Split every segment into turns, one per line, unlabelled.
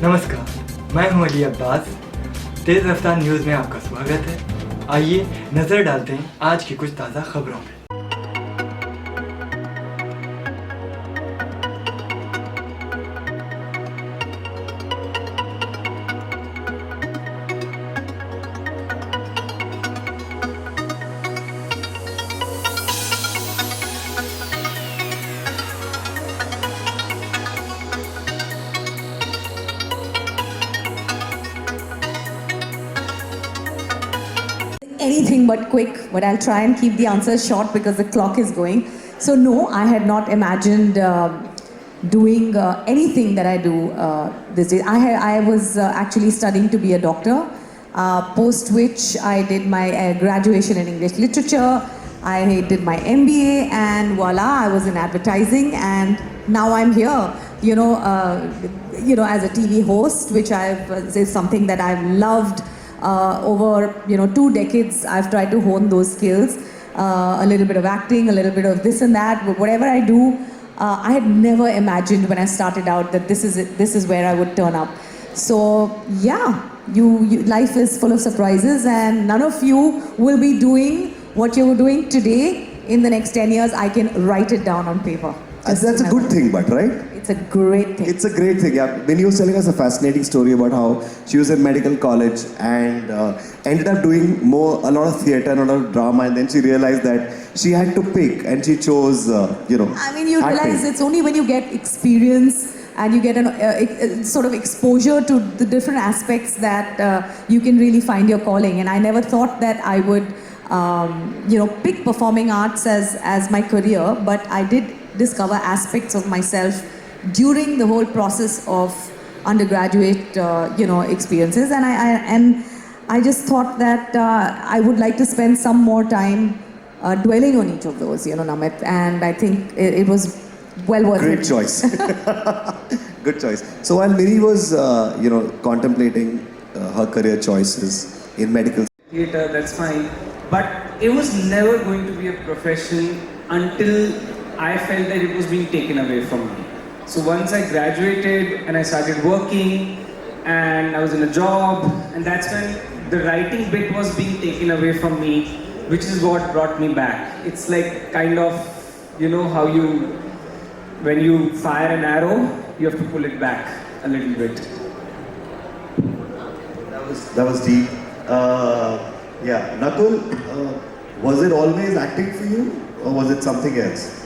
नमस्कार, मैं हूं अली अब्बास। तेज़ रफ्तार न्यूज़ में आपका स्वागत है। आइए नज़र डालते हैं आज की कुछ ताज़ा खबरों में।
Anything but quick, but I'll try and keep the answers short because the clock is going. So no, I had not imagined doing anything that I do this day. I was actually studying to be a doctor, post which I did my graduation in English literature. I did my MBA, and voila, I was in advertising, and now I'm here. As a TV host, which is something that I've loved. Over 2 decades, I've tried to hone those skills. A little bit of acting, a little bit of this and that. But whatever I do, I had never imagined when I started out that this is where I would turn up. So yeah, life is full of surprises, and none of you will be doing what you were doing today in the next 10 years. I can write it down on paper.
That's a good thing, but right?
It's a great thing.
It's a great thing, yeah. When you were telling us a fascinating story about how she was in medical college and ended up doing a lot of theatre and a lot of drama, and then she realized that she had to pick, and she chose,
I mean, you realize it's only when you get experience and you get a sort of exposure to the different aspects that you can really find your calling. And I never thought that I would, pick performing arts as my career, but I did discover aspects of myself during the whole process of undergraduate, experiences, and I just thought that I would like to spend some more time dwelling on each of those, Namit, and I think it was well worth it.
Great choice. Good choice. So while Miri was, contemplating her career choices in medical
theatre, that's fine, but it was never going to be a profession until I felt that it was being taken away from me. So once I graduated and I started working and I was in a job, and that's when the writing bit was being taken away from me, which is what brought me back. It's like kind of, how when you fire an arrow, you have to pull it back a little bit.
That was deep. Nakuul, was it always acting for you, or was it something else?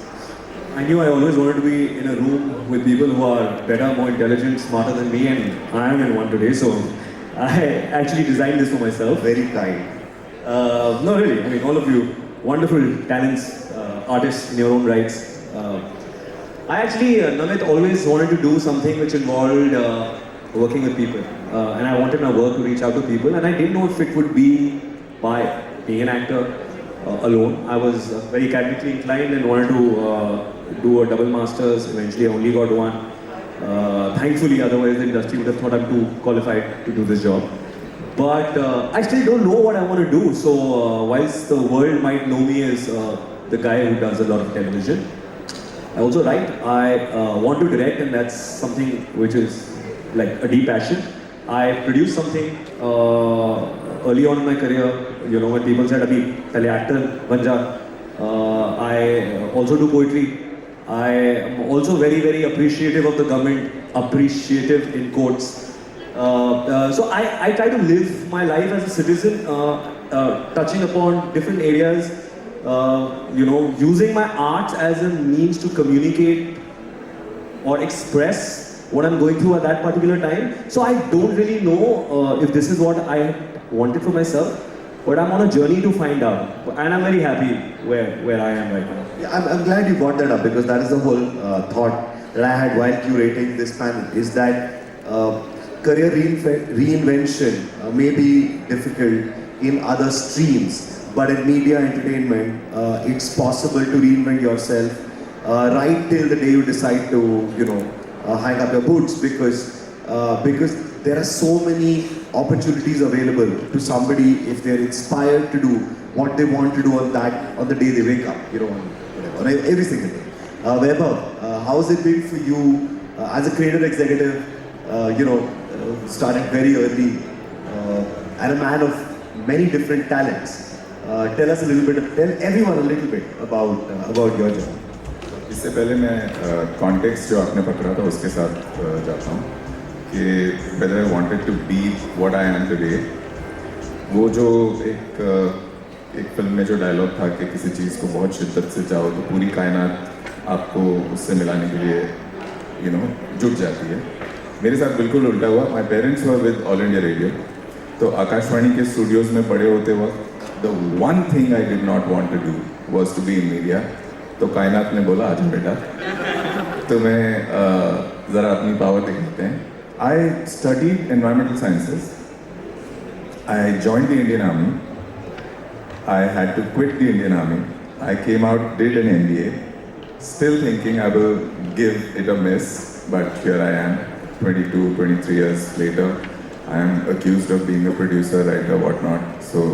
I knew I always wanted to be in a room with people who are better, more intelligent, smarter than me, and I am in one today, so I actually designed this for myself.
Very kind.
No, really, I mean, all of you, wonderful talents, artists in your own rights. I actually, Namit, always wanted to do something which involved working with people, and I wanted my work to reach out to people, and I didn't know if it would be by being an actor alone. I was very academically inclined and wanted to do a double masters. Eventually I only got one. Thankfully, otherwise the industry would have thought I'm too qualified to do this job. But I still don't know what I want to do. So whilst the world might know me as the guy who does a lot of television, I also write. I want to direct, and that's something which is like a deep passion. I produced something early on in my career, when people said, "Abhi, pehle actor ban ja." I also do poetry. I am also very, very appreciative of the government, appreciative in quotes. So I try to live my life as a citizen, touching upon different areas, using my art as a means to communicate or express what I'm going through at that particular time. So I don't really know if this is what I wanted for myself, but I'm on a journey to find out, and I'm very happy where I am right now.
Yeah, I'm glad you brought that up, because that is the whole thought that I had while curating this panel, is that career reinvention may be difficult in other streams, but in media entertainment, it's possible to reinvent yourself right till the day you decide to, hang up your boots, because there are so many opportunities available to somebody if they're inspired to do what they want to do on the day they wake up, on every single day. Weber, how has it been for you as a creative executive, started very early, and a man of many different talents. Tell us a little bit, tell everyone a little bit about your journey.
इससे पहले मैं context जो आपने पकड़ा था उसके साथ जाता हूँ कि whether I wanted to be what I am today. वो जो एक फिल्म में जो डायलॉग था कि किसी चीज़ को बहुत शिद्दत से चाहो तो पूरी कायनात आपको उससे मिलाने के लिए जुट जाती है. मेरे साथ बिल्कुल उल्टा हुआ. My parents were with All India Radio, तो आकाशवाणी के स्टूडियोज़ में पड़े होते वक्त the one thing I did not want to do was to be in media. तो कायनात ने बोला आजा बेटा तो मैं ज़रा अपनी पावर दिखाते हैं. I studied environmental sciences. I joined the Indian army. I had to quit the Indian Army. I came out, did an MBA, still thinking I will give it a miss, but here I am, 22, 23 years later. I am accused of being a producer, writer, whatnot. So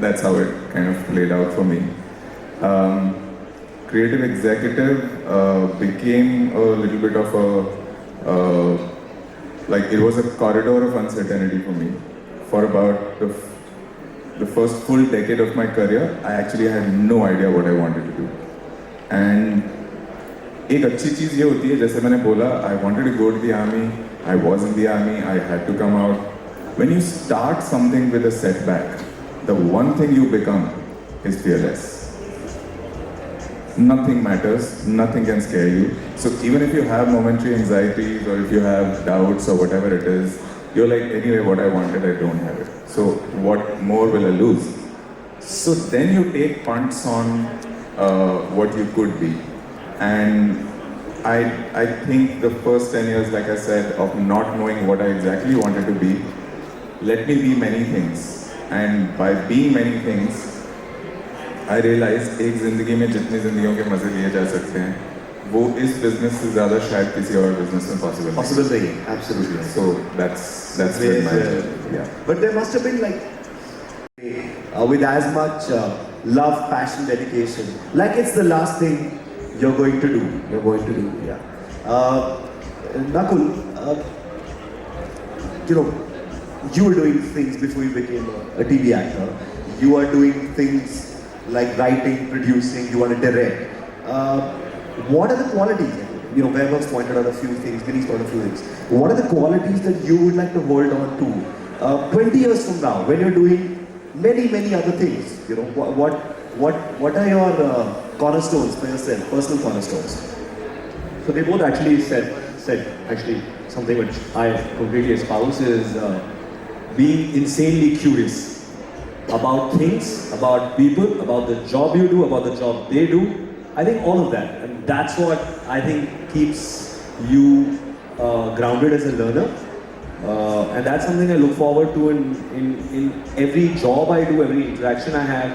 that's how it kind of played out for me. Creative executive became a little bit of like it was a corridor of uncertainty for me. For about the first full decade of my career, I actually had no idea what I wanted to do. And एक अच्छी चीज़ ये होती है, जैसे मैंने बोला, I wanted to go to the army, I was in the army, I had to come out. When you start something with a setback, the one thing you become is fearless. Nothing matters, nothing can scare you. So even if you have momentary anxieties or if you have doubts or whatever it is, you're like, anyway, what I wanted, I don't have it. So what more will I lose? So then you take punts on what you could be. And I think the first 10 years, like I said, of not knowing what I exactly wanted to be, let me be many things. And by being many things, I realized एक ज़िंदगी में जितनी ज़िंदगियों के मज़े लिए जा सकते हैं, वो इस बिजनेस से ज़्यादा शायद किसी और बिजनेस में पॉसिबल
नहीं है. Absolutely.
So that's
With,
my yeah.
But there must have been like with as much love, passion, dedication, like it's the last thing you're going to do. Yeah. Nakuul, you were doing things before you became a TV actor. You are doing things like writing, producing. You want to direct. What are the qualities? Vaibhav's pointed out a few things, Vinny's pointed out a few things. What are the qualities that you would like to hold on to 20 years from now when you're doing many other things? What are your cornerstones for yourself, personal cornerstones?
So they both actually said actually something which I completely espouse is being insanely curious about things, about people, about the job you do, about the job they do. I think all of that, and that's what I think keeps you grounded as a learner, and that's something I look forward to in every job I do, every interaction I have.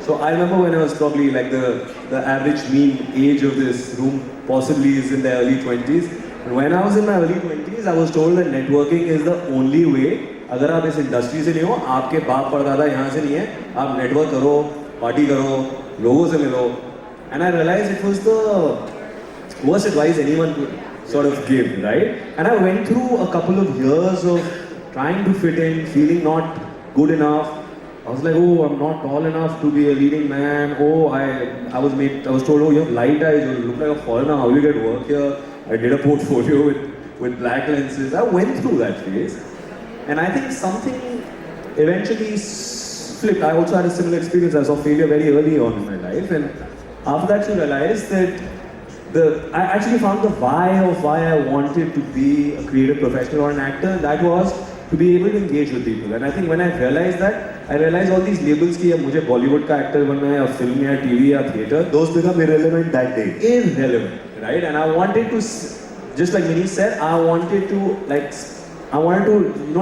So I remember when I was probably like the average mean age of this room possibly is in the early 20s. And when I was in my early 20s, I was told that networking is the only way. अगर आप इस industry से नहीं हो, आपके बाप परदादा यहाँ से नहीं है, आप नेटवर्क करो, पार्टी करो, लोगों से मिलो. And I realized it was the worst advice anyone could sort of give, right? And I went through a couple of years of trying to fit in, feeling not good enough. I was like, oh, I'm not tall enough to be a leading man. Oh, I was told, oh, you have light eyes, you look like a foreigner, how will you get work here? I did a portfolio with black lenses. I went through that phase. And I think something eventually flipped. I also had a similar experience. I saw failure very early on in my life. And after that, you realize that I actually found the why of why I wanted to be a creative professional or an actor. That was to be able to engage with people. And I think when I realized that, I realized all these labels कि अब मुझे Bollywood का actor बनना है, या film या TV या theatre.
Those become irrelevant that day.
Irrelevant, right? And I wanted to, just like Minnie said, I wanted to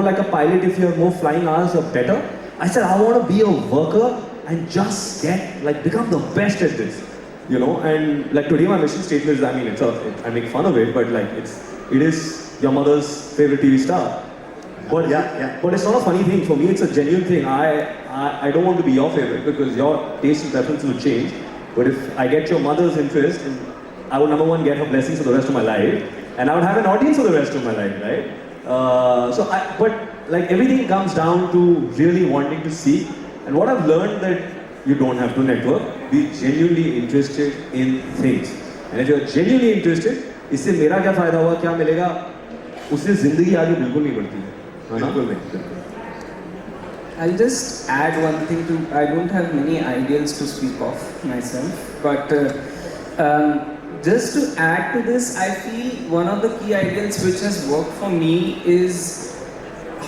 like a pilot, if you have more flying hours, you're better. I said I want to be a worker and just become the best at this, And like today, my mission statement is, I mean, I make fun of it, but like it is your mother's favorite TV star. But but it's not a funny thing for me. It's a genuine thing. I don't want to be your favorite because your taste and preference will change. But if I get your mother's interest, I would number one get her blessings for the rest of my life, and I would have an audience for the rest of my life, right? But like everything comes down to really wanting to see. And what I've learned that you don't have to network, be genuinely interested in things. And if you're genuinely interested, इससे मेरा क्या फायदा हुआ, क्या मिलेगा, उससे जिंदगी आगे बिल्कुल नहीं बढ़ती है ना?
बिल्कुल नहीं.
I'll just add one thing to. I don't have many ideals to speak of myself, but just to add to this, I feel one of the key ideals which has worked for me is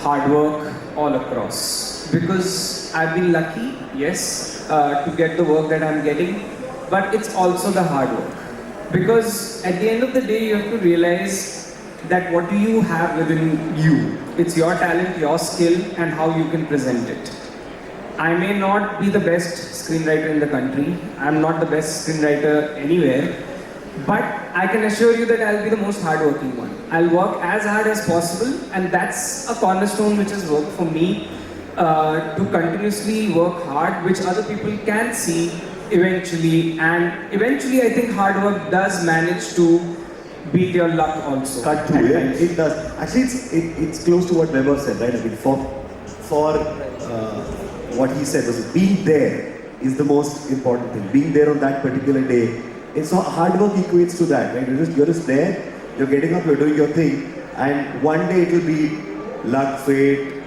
hard work all across. Because I've been lucky, yes, to get the work that I'm getting, but it's also the hard work. Because at the end of the day, you have to realize that what do you have within you? It's your talent, your skill, and how you can present it. I may not be the best screenwriter in the country. I'm not the best screenwriter anywhere. But I can assure you that I'll be the most hardworking one. I'll work as hard as possible, and that's a cornerstone which has worked for me to continuously work hard, which other people can see eventually. And eventually, I think hard work does manage to beat your luck also.
Cut through, yeah, it does. Actually, it's close to what Weber said, right? I mean, for what he said was being there is the most important thing. Being there on that particular day. It's so hard work equates to that, right? You're just there, you're getting up, you're doing your thing, and one day it will be luck, fate,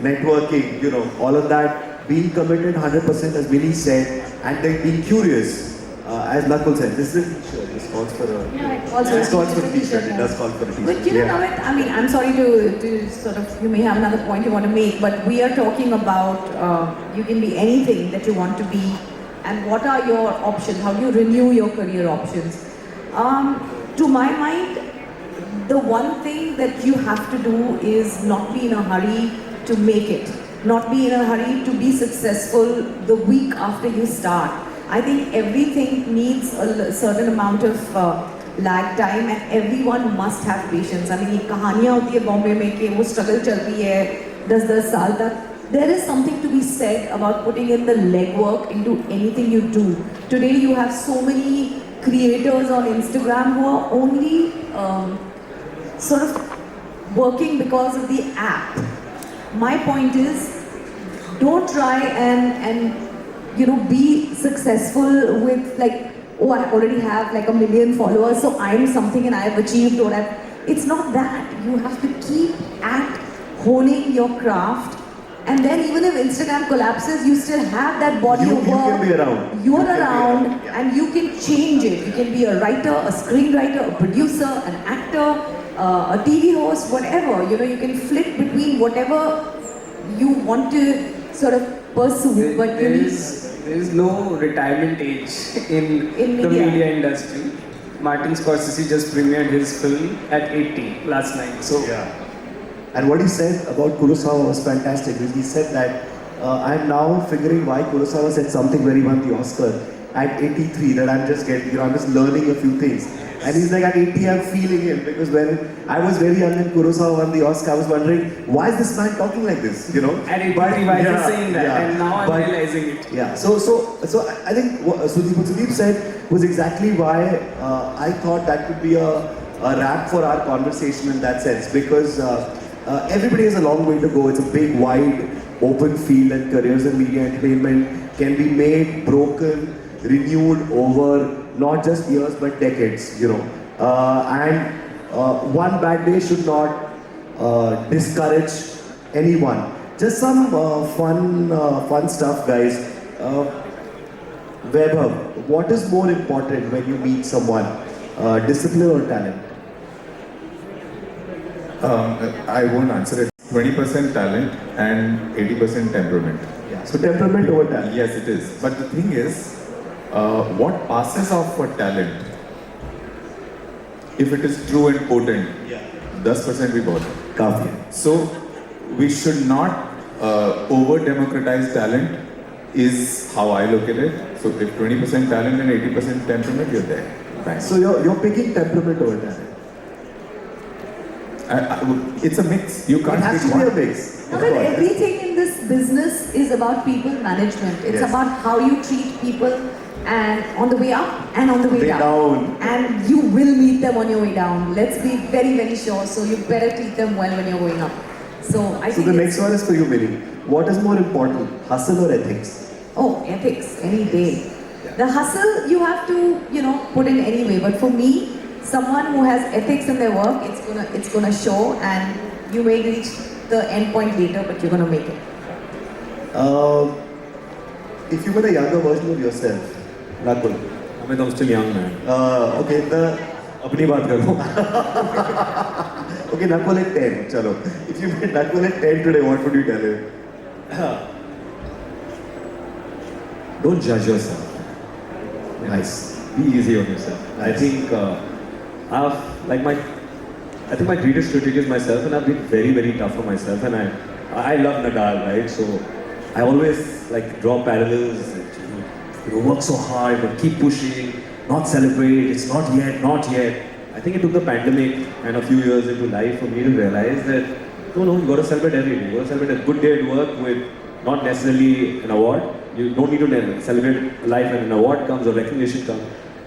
networking, you know, all of that. Being committed 100%, as Vinny said, and then being curious, as Nakuul said. This is a t-shirt. This calls for a.
Yeah, it calls for
this
a
calls for a
t-shirt,
t-shirt. It
yeah.
does call for a t-shirt.
But you know, Namit, I mean, I'm sorry to sort of, you may have another point you want to make, but we are talking about you can be anything that you want to be, and what are your options? How do you renew your career options? To my mind, the one thing that you have to do is not be in a hurry to make it. Not be in a hurry to be successful the week after you start. I think everything needs a certain amount of lag time, and everyone must have patience. I mean, ये कहानियाँ होती है बॉम्बे में कि वो struggle चल रही है 10-10 साल तक. There is something to be said about putting in the legwork into anything you do. Today you have so many creators on Instagram who are only sort of working because of the app. My point is, don't try and you know, be successful with like, oh, I already have like 1 million followers, so I'm something and I have achieved what I've. It's not that. You have to keep at honing your craft, and then even if Instagram collapses, you still have that body of work.
You can be around.
You're around, and you can change it. You can be a writer, a screenwriter, a producer, an actor, a TV host, whatever. You know, you can flip between whatever you want to sort of pursue. But
There is no retirement age in the media industry. Martin Scorsese just premiered his film at 80 last night. So
Yeah. And what he said about Kurosawa was fantastic. He said that I'm now figuring why Kurosawa said something when he won the Oscar at 83, that I'm just getting, you know, I'm just learning a few things. And he's like, at 80, I'm feeling him, because when I was very young and Kurosawa won the Oscar, I was wondering, why is this man talking like this, you know?
at 83, why is he saying that? And now I'm realizing it.
Yeah, so I think what Sudeep said was exactly why I thought that could be a wrap for our conversation in that sense, because everybody has a long way to go. It's a big, wide, open field, and careers in media entertainment can be made, broken, renewed over not just years but decades, you know. One bad day should not discourage anyone. Just some fun stuff, guys. Weber, what is more important when you meet someone, discipline or talent?
I won't answer it. 20% talent and 80% temperament.
Yeah. So temperament over talent.
Yes, it is. But the thing is, what passes off for talent, if it is true and potent, 10% we bought.
Kafi.
So we should not over-democratize talent, is how I look at it. So if 20% talent and 80% temperament, you're there. Bang.
So you're picking temperament over talent.
It's a mix. You can't
It has
pick
to be
one.
a mix.
No,
Of
but
course.
everything in this business is about people management. It's
Yes.
about how you treat people, and on the way up and on the way
Way
down.
down.
And you will meet them on your way down. Let's be very, very sure. So you better treat them well when you're going up. So I
So
think
the
it's-
next one is for you, Minnie. What is more important, hustle or ethics?
Oh, ethics, any day. The hustle you have to, put in anyway. But for me, someone who has ethics in their work, it's gonna show, and you may reach the end point later, but you're gonna make it.
If you were a younger version of yourself, Nakuul.
I mean, I'm still young, man.
Okay,
अपनी बात करो.
okay, Nakuul at 10. Chalo. If you met Nakuul at 10 today, what would you tell him?
Don't judge yourself.
Nice.
Be easy on yourself. I
Nice.
think I think my greatest critic is myself, and I've been very, very tough on myself. And I love Nadal, right? So I always like draw parallels. Work so hard, but keep pushing. Not celebrate. It's not yet. Not yet. I think it took the pandemic and a few years into life for me to realize that no, you got to celebrate every day. You got to celebrate a good day at work with not necessarily an award. You don't need to celebrate life when an award comes or recognition comes.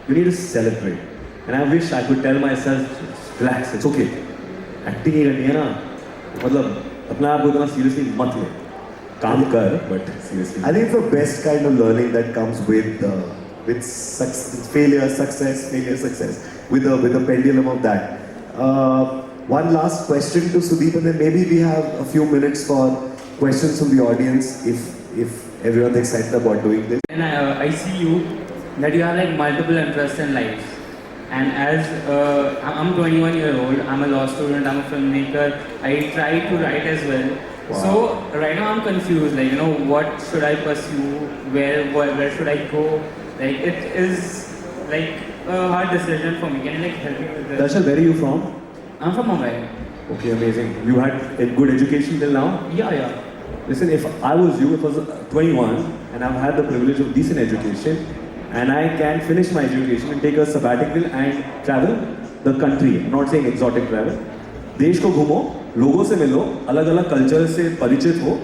You need to celebrate. And I wish I could tell myself, relax, it's okay. Acting ही करनी है ना, मतलब अपने आप को इतना seriously मत ले. काम कर, but seriously.
I think it's the best kind of learning that comes with failure, success, with the pendulum of that. One last question to Sudeep, and then maybe we have a few minutes for questions from the audience if everyone's excited about doing this.
And I see you that you have like multiple interests in life. And as I'm 21 year old, I'm a law student, I'm a filmmaker. I try to write as well.
Wow.
So right now I'm confused. Like what should I pursue? Where should I go? Like it is like a hard decision for me. Can you like help me with this?
Darshal, where are you from?
I'm from Mumbai.
Okay, amazing. You had a good education till now?
Yeah.
Listen, if I was you, if I was 21 and I've had the privilege of decent education and I can finish my education and take a sabbatical and travel the country, I'm not saying exotic travel, देश को घूमो, लोगों से मिलो, अलग-अलग culture से परिचित हो,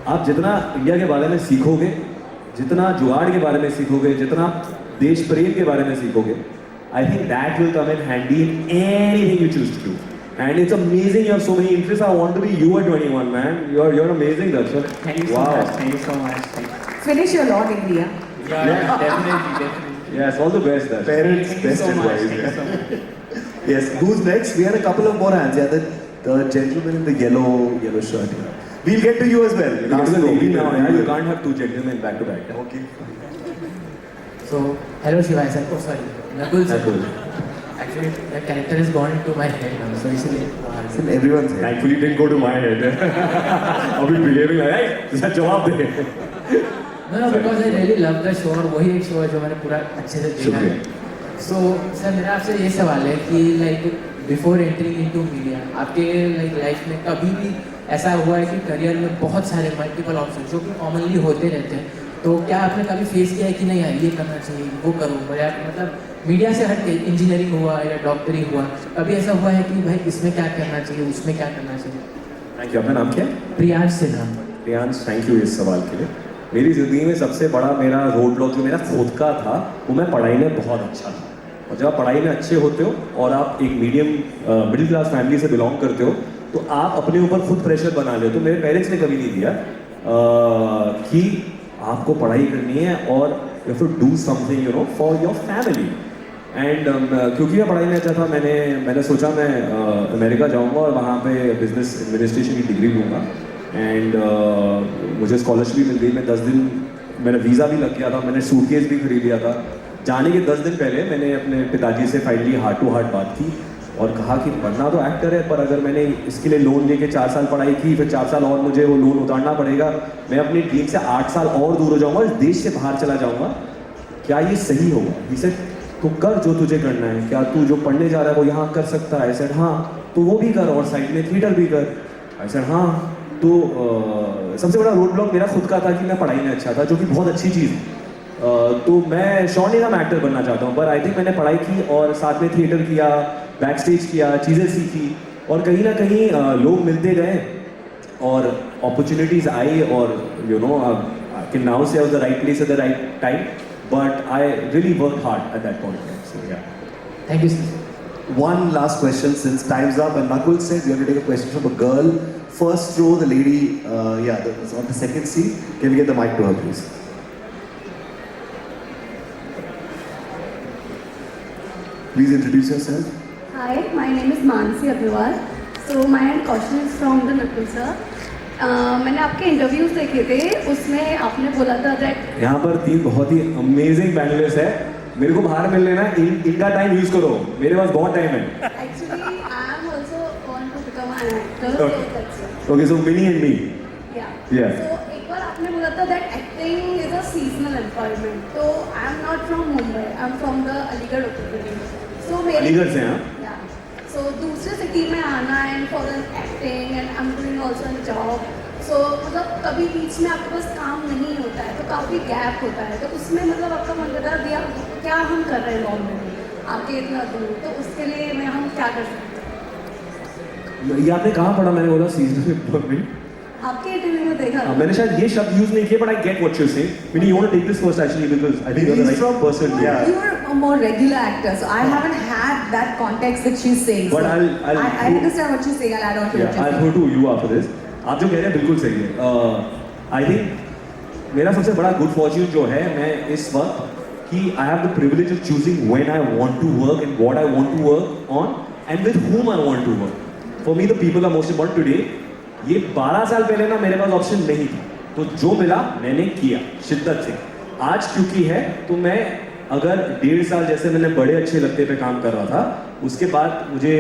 आप जितना इंडिया के बारे में सीखोगे, जितना जुगाड़ के बारे में सीखोगे, जितना देश प्रेम के बारे में सीखोगे, I think that will come in handy in anything you choose to do. And it's amazing you have so many interests. I want to be you at 21, man. You're amazing, Darshal.
Thank you so much. Thank you so much. Thank you.
Finish your law degree, yeah?
Yeah, definitely.
Yes, all the best, Darshal.
Parents,
Thank you
best
so much.
advice.
Thank you so much.
Yes, who's next? We had a couple of more hands. Yeah, the gentleman in the yellow shirt here. We'll get to you as well.
Last lady now, yeah, you can't have two gentlemen back to back. Yeah?
Okay.
So, hello Shiva, sir. Oh, sorry. Nakuul sir.
Nakuul.
Actually, the character has gone into my head now, so इसलिए
It's in everyone's head.
Thankfully, it didn't go to my head. I'll be behaving like, hey, जवाब दे.
No, because I really love the show और वही एक show है जो मैंने पूरा अच्छे से देखा है.
शुक्रिया.
So, सर मेरा आपसे ये सवाल है कि like before entering into media, आपके like life में कभी भी ऐसा हुआ है कि करियर में बहुत सारे multiple options जो कि commonly होते रहते हैं, तो क्या आपने कभी फेस किया है कि नहीं यार ये करना चाहिए, वो करो, या मतलब मीडिया से हट के इंजीनियरिंग हुआ या डॉक्टरी हुआ, कभी ऐसा हुआ है कि भाई इसमें क्या करना चाहिए, उसमें क्या करना चाहिए?
Thank you. अपना नाम क्या है?
प्रियांश सिन्हा.
प्रियांश, थैंक यू इस सवाल के लिए. मेरी ज़िंदगी में सबसे बड़ा मेरा रोड ब्लॉक जो मेरा खुद का था, वो मैं पढ़ाई में बहुत अच्छा था. और जब आप पढ़ाई में अच्छे होते हो और आप एक मिडिल क्लास फैमिली से बिलोंग करते हो, तो आप अपने ऊपर खुद प्रेशर बना ले. तो मेरे पेरेंट्स ने कभी नहीं दिया कि आपको पढ़ाई करनी है और you have to do something for your family. And क्योंकि मैं पढ़ाई में अच्छा था, मैंने सोचा मैं अमेरिका जाऊंगा और वहाँ पे बिजनेस एडमिनिस्ट्रेशन की डिग्री लूँगा. एंड मुझे स्कॉलरशिप भी मिल गई. मैं 10 दिन मेरा वीज़ा भी लग गया था, मैंने सूटकेस भी खरीद लिया था. जाने के 10 दिन पहले मैंने अपने पिताजी से फाइनली हार्ट टू हार्ट बात की और कहा कि बनना तो एक्टर है, पर अगर मैंने इसके लिए लोन लेके 4 साल पढ़ाई की, फिर 4 साल और मुझे वो लोन उतारना पड़ेगा, मैं अपनी ड्रीम से 8 साल और दूर हो जाऊँगा, इस देश से बाहर चला जाऊँगा, क्या ये सही होगा? He said, तो कर जो तुझे करना है. क्या तू जो पढ़ने जा रहा है वो यहाँ कर सकता है? I said, हाँ. तो वो भी कर और साइड में थिएटर भी कर. I said, हाँ. तो सबसे बड़ा रोड ब्लॉक मेरा खुद का था कि मैं पढ़ाई में अच्छा था, जो कि बहुत अच्छी चीज़ है. तो मैं श्योर नहीं था मैं एक्टर बनना चाहता हूँ, पर आई थिंक मैंने पढ़ाई की और साथ में थिएटर किया, बैक स्टेज किया, चीज़ें सीखी और कहीं ना कहीं लोग मिलते गए और अपॉर्चुनिटीज़ आई और कैन नाउ से the right place at the right time. but I really worked hard at that point. So yeah.
Thank you, sir.
One last question since time's up, and Nakuul said we have to take a question from a girl. First row, the lady, that's on the second seat. Can we get the mic to her, please? Please introduce yourself.
Hi, my name is Mansi Agrawal. So my question is from the Nakuul sir. मैंने आपके interviews देखे थे, उसमें आपने बोला था that
यहाँ पर 3 बहुत ही अमेजिंग पैनलिस्ट है. मेरे को बाहर मिल लेना, इनका टाइम यूज करो, मेरे पास बहुत टाइम है.
actually I am also want to become an actor. So
Okay.
that's it.
Okay, so Minnie and me.
Yeah.
Yeah.
So एक बार आपने बोला था that acting is a seasonal employment. So I am not from Mumbai. I am from the Aligarh Uttar Pradesh. So मेरे
अलीगढ़ से, हाँ?
Yeah. So दूसरे city में आना and for the acting and I'm doing also a job. So मतलब कभी बीच में आपके पास काम नहीं होता है तो काफ़ी गैप होता है, तो उसमें मतलब आपका मन करता है दिया क्या हम कर रहे हैं गवर्नमेंट आपके इतना दूर, तो उसके लिए मैं हम क्या कर सकते हैं?
ये आपने कहाँ पढ़ा? मैंने बोला सीजनल एम्प्लॉयमेंट.
आपके इंटरव्यू में देखा था।
मैंने शायद ये शब्द यूज नहीं किया, but I get what you're saying. Minnie, you want to take this first actually because I think you're the
He's
right
from-
person.
Yeah.
You're a more regular actor, so I haven't had that context that she's saying.
But
so
I'll
I understand what she's saying. I'll add on to
Yeah,
it.
I'll go to you after this. आप जो कह रहे हैं बिल्कुल सही है. I think मेरा सबसे बड़ा गुड फॉर्च्यून जो है, मैं इस वक्त कि I have the privilege of choosing when I want to work and what I want to work on and with whom I want to work. For me, the people are most important today. ये 12 साल पहले ना मेरे पास option नहीं था, तो जो मिला मैंने किया शिद्दत से. आज क्योंकि है तो मैं अगर 1.5 साल जैसे मैंने बड़े अच्छे लगते पे काम कर रहा था, उसके बाद मुझे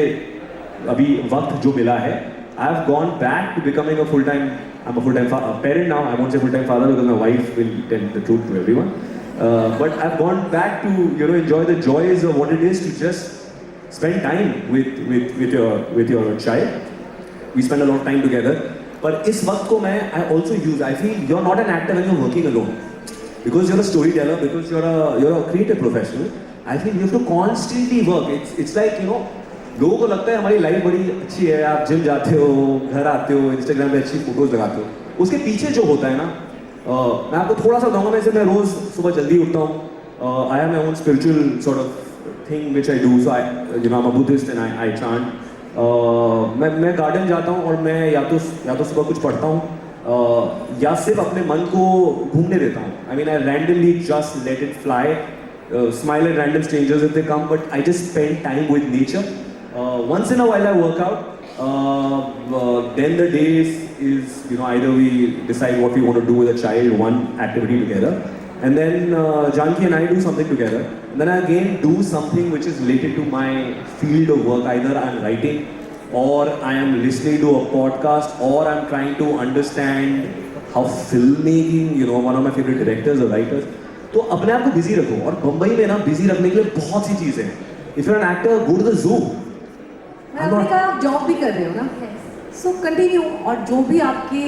अभी वक्त जो मिला है, I have gone back to becoming a full-time. I'm a full-time parent now. I won't say full-time father because my wife will tell the truth to everyone. But I've gone back to enjoy the joys of what it is to just spend time with your child. We spend a lot of time together. But इस वक्त को मैं I also use. I feel you're not an actor when you're working alone, because you're a storyteller, because you're a creative professional. I feel you have to constantly work. It's like लोगों को लगता है हमारी life बड़ी अच्छी है, आप gym जाते हो, घर आते हो, इंस्टाग्राम पे अच्छी फोटोज लगाते हो. उसके पीछे जो होता है ना, मैं आपको थोड़ा सा बताऊंगा. मैं रोज सुबह जल्दी उठता हूँ. I have my own spiritual sort of thing which I do. So I I am a Buddhist and I chant. मैं गार्डन जाता हूँ और मैं या तो सुबह कुछ पढ़ता हूँ या सिर्फ अपने मन को घूमने देता हूँ. I mean I randomly just let it fly, smile at random strangers if they come, but I just spend time with nature. Once in a while I work out. Then the days is either we decide what we want to do with a child, one activity together, and then Janki and I do something together, and then I again do something which is related to my field of work. Either I'm writing, or I am listening to a podcast, or I'm trying to understand how filmmaking, one of my favorite directors or writers. तो अपने आप को busy रखो. और बम्बई में ना busy रखने के लिए बहुत सी चीज़ें हैं. If you are an actor, go to the zoo.
आपने कहा आप जॉब भी कर रहे हो ना, सो कंटिन्यू. और जो भी आपके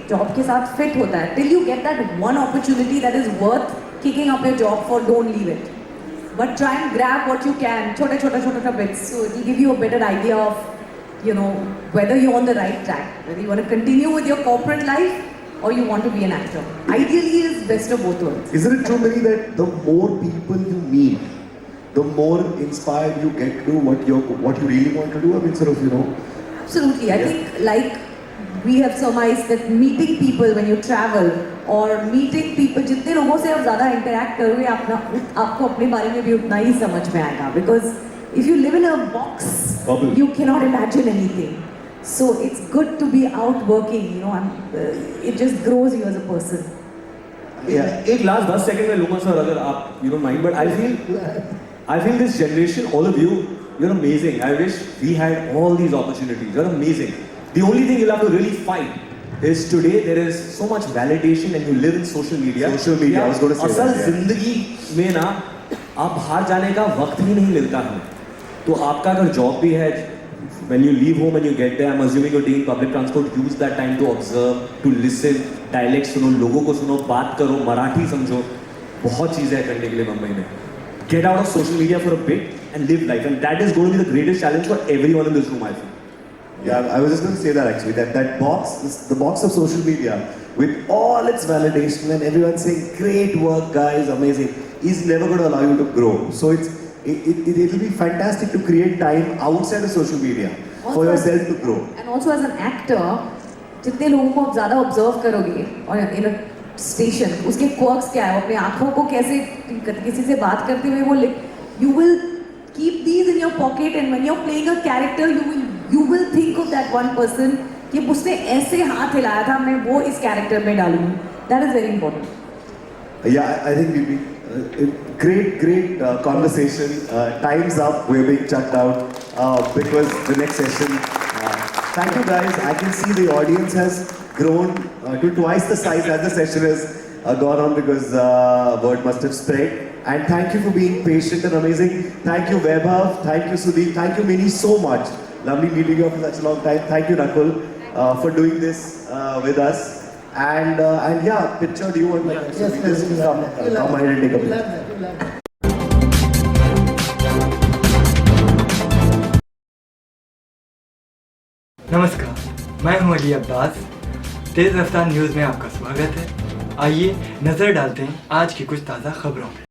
जॉब के साथ फिट होता है, till you get that one opportunity that is worth kicking up your job for, don't leave it, but try and grab what you can, छोटा bits, so it will give you a better idea of whether you're on the right track, whether you want to continue with your corporate life or you want to be an actor. Ideally, it is best of both worlds.
Isn't it true, Minnie, that the more people you meet, the more inspired you get to do what you really want to do? I mean, sort of,
Absolutely. I think like we have surmised that meeting people when you travel or meeting people, जितने लोगों से आप ज़्यादा interact करोगे, आपको अपने बारे में भी उतना ही समझ में आएगा. Because if you live in a box,
Bubble.
you cannot imagine anything. So it's good to be out working, it just grows you as a person.
Yeah.
एक लास्ट 10 सेकंड में लूँगा सर, अगर आप you don't mind, but I feel this generation, all of you, you're amazing. I wish we had all these opportunities. You're amazing. The only thing you'll have to really fight is today there is so much validation and you live in social media.
Social media, I was going to say
असल
that, yeah.
जिंदगी में ना आप बाहर जाने का वक्त ही नहीं मिलता हमें. तो आपका अगर जॉब भी है, when you leave home and you get there, I'm assuming you're taking public transport, use that time to observe, to listen, dialect सुनो, लोगों को सुनो, बात करो, मराठी समझो. बहुत चीज़ें हैं करने के लिए मुंबई में. Get out of social media for a bit and live life, and that is going to be the greatest challenge for everyone in this room, I feel.
Yeah, I was just going to say that actually, that box, the box of social media, with all its validation and everyone saying, great work guys, amazing. is never going to allow you to grow. So it will be fantastic to create time outside of social media for yourself to grow.
And also as an actor, जितने लोगों को आप ज़्यादा observe करोगे और in a station, उसके quirks क्या है, अपने आँखों को कैसे किसी से बात करते हुए वो you will keep these in your pocket, and when you're playing a character, you will think of that one person कि उसने ऐसे हाथ हिलाया था, मैं वो इस character में डालूँगी. That is very important.
Yeah, I think we'll be great conversation. Time's up. We're being chucked out because the next session. Thank you guys. I can see the audience has grown to twice the size as the session has gone on because word must have spread. And thank you for being patient and amazing. Thank you Vaibhav. Thank you Sudeep. Thank you Mini so much. Lovely meeting you for such a long time. Thank you Nakuul for doing this with us. And yeah, picture, do you want my picture? Just come ahead and take a picture.
नमस्कार, मैं हूं अली अब्बास। तेज़ रफ्तार news में आपका स्वागत है। आइए नज़र डालते हैं आज की कुछ ताज़ा खबरों में।